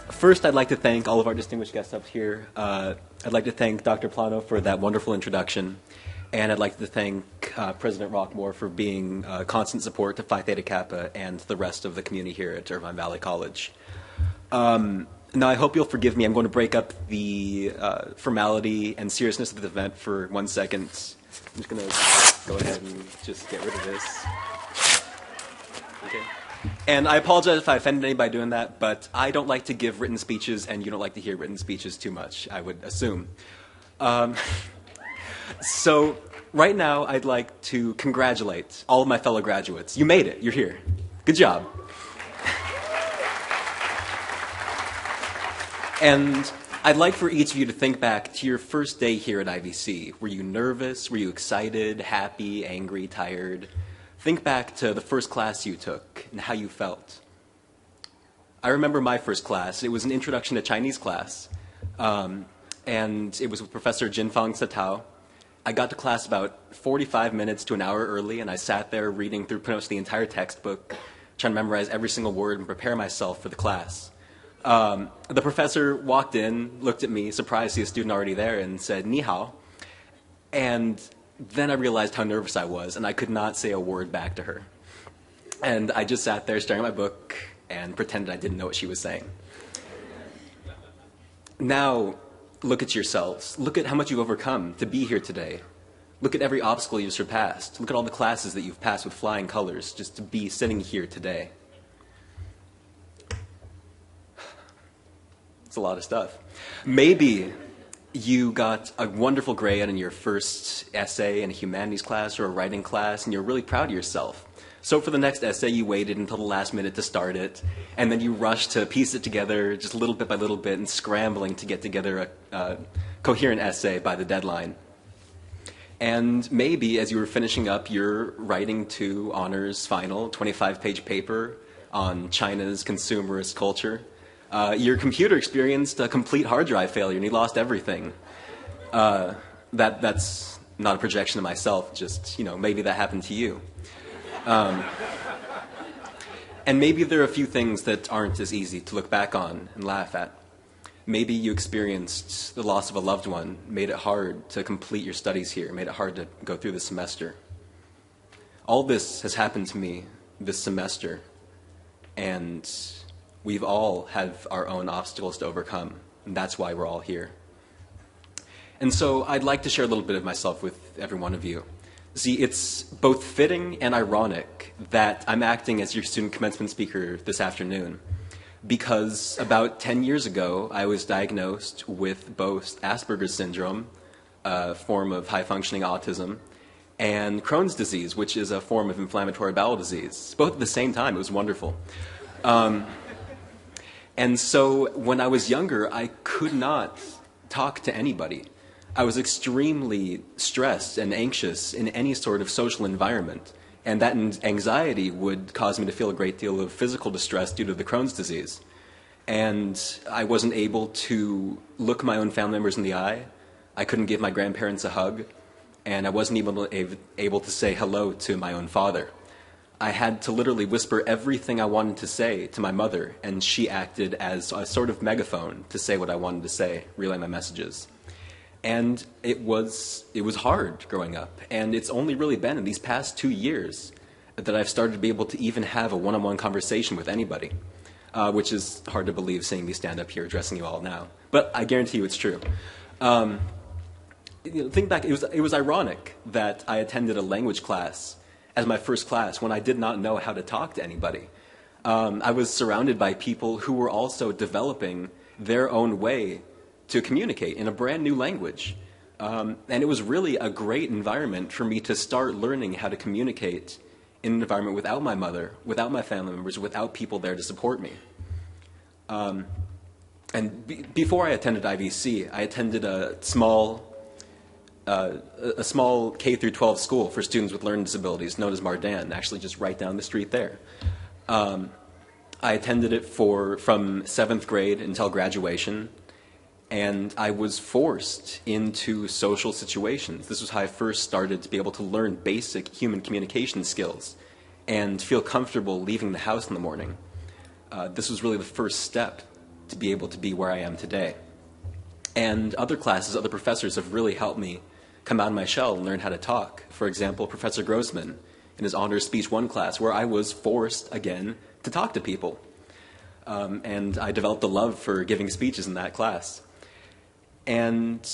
First, I'd like to thank all of our distinguished guests up here. I'd like to thank Dr. Plano for that wonderful introduction. And I'd like to thank President Rockmore for being constant support to Phi Theta Kappa and the rest of the community here at Irvine Valley College. Now, I hope you'll forgive me. I'm going to break up the formality and seriousness of the event for 1 second. I'm just going to go ahead and just get rid of this. Okay. And I apologize if I offended anybody by doing that, but I don't like to give written speeches, and you don't like to hear written speeches too much, I would assume. So right now, I'd like to congratulate all of my fellow graduates. You made it. You're here. Good job. And I'd like for each of you to think back to your first day here at IVC. Were you nervous? Were you excited, happy, angry, tired? Think back to the first class you took and how you felt. I remember my first class. It was an introduction to Chinese class. And it was with Professor Jinfang Satao. I got to class about 45 minutes to an hour early, and I sat there reading through pretty much the entire textbook, trying to memorize every single word and prepare myself for the class. The professor walked in, looked at me, surprised to see a student already there, and said, "Ni hao." And then I realized how nervous I was, and I could not say a word back to her. And I just sat there staring at my book and pretended I didn't know what she was saying. Now, look at yourselves. Look at how much you've overcome to be here today. Look at every obstacle you've surpassed. Look at all the classes that you've passed with flying colors just to be sitting here today. It's a lot of stuff. Maybe you got a wonderful grade in your first essay in a humanities class or a writing class, and you're really proud of yourself. So for the next essay, you waited until the last minute to start it, and then you rushed to piece it together just little bit by little bit and scrambling to get together a coherent essay by the deadline. And maybe as you were finishing up your writing to honors final 25-page paper on China's consumerist culture, your computer experienced a complete hard drive failure and you lost everything. That's not a projection of myself, just, maybe that happened to you. And maybe there are a few things that aren't as easy to look back on and laugh at. Maybe you experienced the loss of a loved one, made it hard to complete your studies here, made it hard to go through the semester. All this has happened to me this semester, and we've all had our own obstacles to overcome, and that's why we're all here. And so I'd like to share a little bit of myself with every one of you. See, it's both fitting and ironic that I'm acting as your student commencement speaker this afternoon, because about 10 years ago, I was diagnosed with both Asperger's syndrome, a form of high-functioning autism, and Crohn's disease, which is a form of inflammatory bowel disease. Both at the same time. It was wonderful. And so when I was younger, I could not talk to anybody. I was extremely stressed and anxious in any sort of social environment, and that anxiety would cause me to feel a great deal of physical distress due to the Crohn's disease. And I wasn't able to look my own family members in the eye. I couldn't give my grandparents a hug, and I wasn't even able to say hello to my own father. I had to literally whisper everything I wanted to say to my mother, and she acted as a sort of megaphone to say what I wanted to say, relay my messages. And it was hard growing up, and it's only really been in these past 2 years that I've started to be able to even have a one-on-one conversation with anybody, which is hard to believe seeing me stand up here addressing you all now. But I guarantee you it's true. Think back, it was ironic that I attended a language class as my first class when I did not know how to talk to anybody. I was surrounded by people who were also developing their own way to communicate in a brand new language. And it was really a great environment for me to start learning how to communicate in an environment without my mother, without my family members, without people there to support me. Before I attended IVC, I attended a small K through 12 school for students with learning disabilities known as Mardan, actually just right down the street there. I attended it from 7th grade until graduation, and I was forced into social situations. This was how I first started to be able to learn basic human communication skills and feel comfortable leaving the house in the morning. This was really the first step to be able to be where I am today. And other classes, other professors have really helped me come out of my shell and learn how to talk. For example, Professor Grossman in his Honors Speech 1 class, where I was forced again to talk to people. And I developed a love for giving speeches in that class. And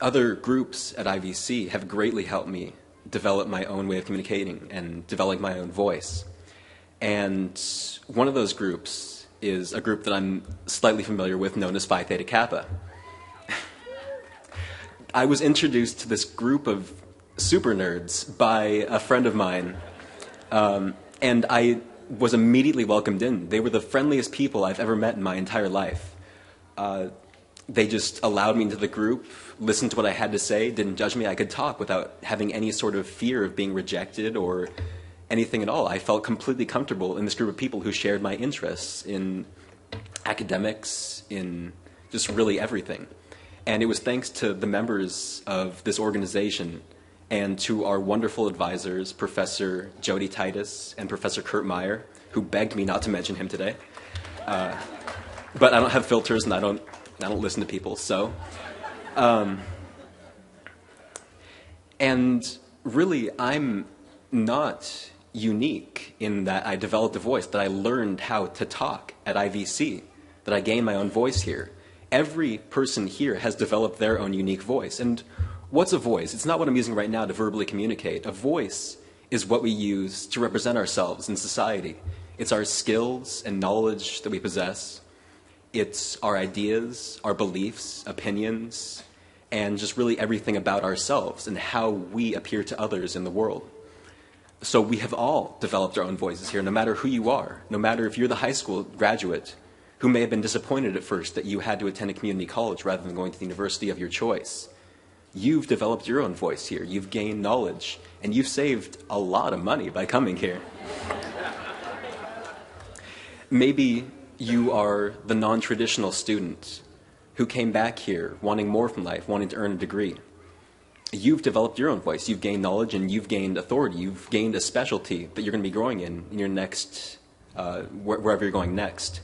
other groups at IVC have greatly helped me develop my own way of communicating and develop my own voice. And one of those groups is a group that I'm slightly familiar with, known as Phi Theta Kappa. I was introduced to this group of super nerds by a friend of mine, and I was immediately welcomed in. They were the friendliest people I've ever met in my entire life. They just allowed me into the group, listened to what I had to say, didn't judge me. I could talk without having any sort of fear of being rejected or anything at all. I felt completely comfortable in this group of people who shared my interests in academics, in just really everything. And it was thanks to the members of this organization and to our wonderful advisors, Professor Jody Titus and Professor Kurt Meyer, who begged me not to mention him today. But I don't have filters and I don't listen to people, so. And really, I'm not unique in that I developed a voice, that I learned how to talk at IVC, that I gained my own voice here. Every person here has developed their own unique voice. And what's a voice? It's not what I'm using right now to verbally communicate. A voice is what we use to represent ourselves in society. It's our skills and knowledge that we possess. It's our ideas, our beliefs, opinions, and just really everything about ourselves and how we appear to others in the world. So we have all developed our own voices here, no matter who you are, no matter if you're the high school graduate who may have been disappointed at first that you had to attend a community college rather than going to the university of your choice. You've developed your own voice here. You've gained knowledge, and you've saved a lot of money by coming here. Maybe you are the non-traditional student who came back here wanting more from life, wanting to earn a degree. You've developed your own voice. You've gained knowledge and you've gained authority. You've gained a specialty that you're going to be growing in your next, wherever you're going next.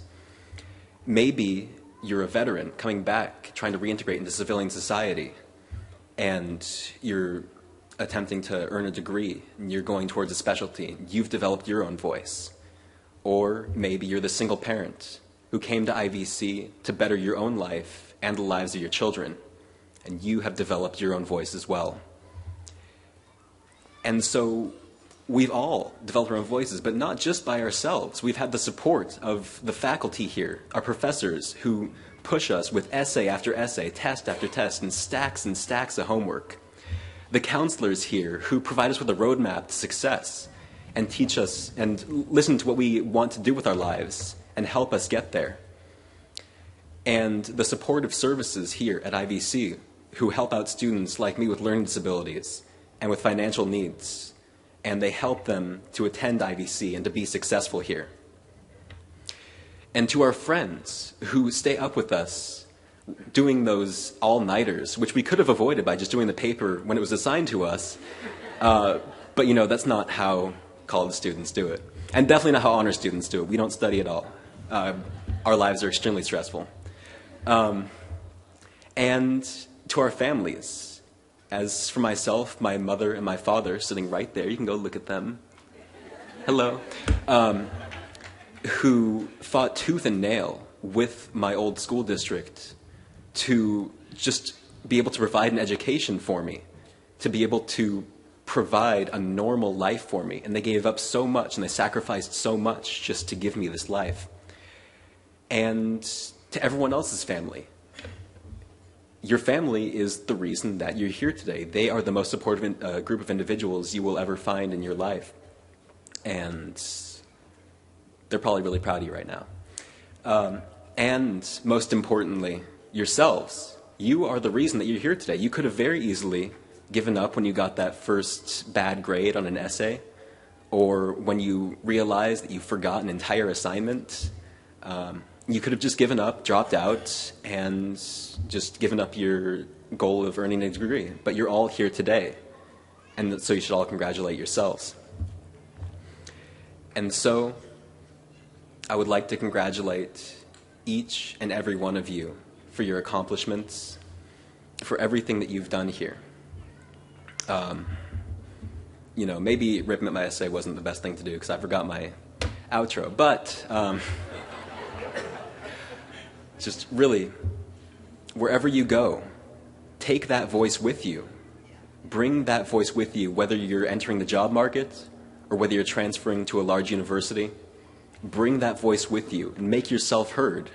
Maybe you're a veteran coming back, trying to reintegrate into civilian society, and you're attempting to earn a degree, and you're going towards a specialty. You've developed your own voice. Or maybe you're the single parent who came to IVC to better your own life and the lives of your children, and you have developed your own voice as well. And so we've all developed our own voices, but not just by ourselves. We've had the support of the faculty here, our professors, who push us with essay after essay, test after test, and stacks of homework. The counselors here who provide us with a roadmap to success and teach us and listen to what we want to do with our lives and help us get there. And the supportive services here at IVC who help out students like me with learning disabilities and with financial needs, and they help them to attend IVC and to be successful here. And to our friends who stay up with us doing those all-nighters, which we could have avoided by just doing the paper when it was assigned to us, but you know, that's not how college students do it. And definitely not how honor students do it. We don't study at all. Our lives are extremely stressful. And to our families, as for myself, my mother and my father sitting right there, you can go look at them. Hello. Who fought tooth and nail with my old school district to just be able to provide an education for me, to be able to provide a normal life for me. And they gave up so much and they sacrificed so much just to give me this life. And to everyone else's family. Your family is the reason that you're here today. They are the most supportive group of individuals you will ever find in your life. And they're probably really proud of you right now. And most importantly, yourselves. You are the reason that you're here today. You could have very easily given up when you got that first bad grade on an essay, or when you realized that you forgot an entire assignment. You could have just given up, dropped out, and just given up your goal of earning a degree. But you're all here today, and so you should all congratulate yourselves. And so I would like to congratulate each and every one of you for your accomplishments, for everything that you've done here. You know, maybe ripping up my essay wasn't the best thing to do because I forgot my outro, but just really, wherever you go, take that voice with you. Bring that voice with you, whether you're entering the job market or whether you're transferring to a large university. Bring that voice with you and make yourself heard.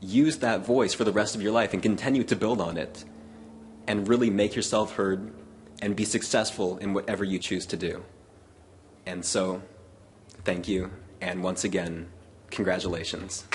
Use that voice for the rest of your life and continue to build on it and really make yourself heard and be successful in whatever you choose to do. And so, thank you, and once again, congratulations.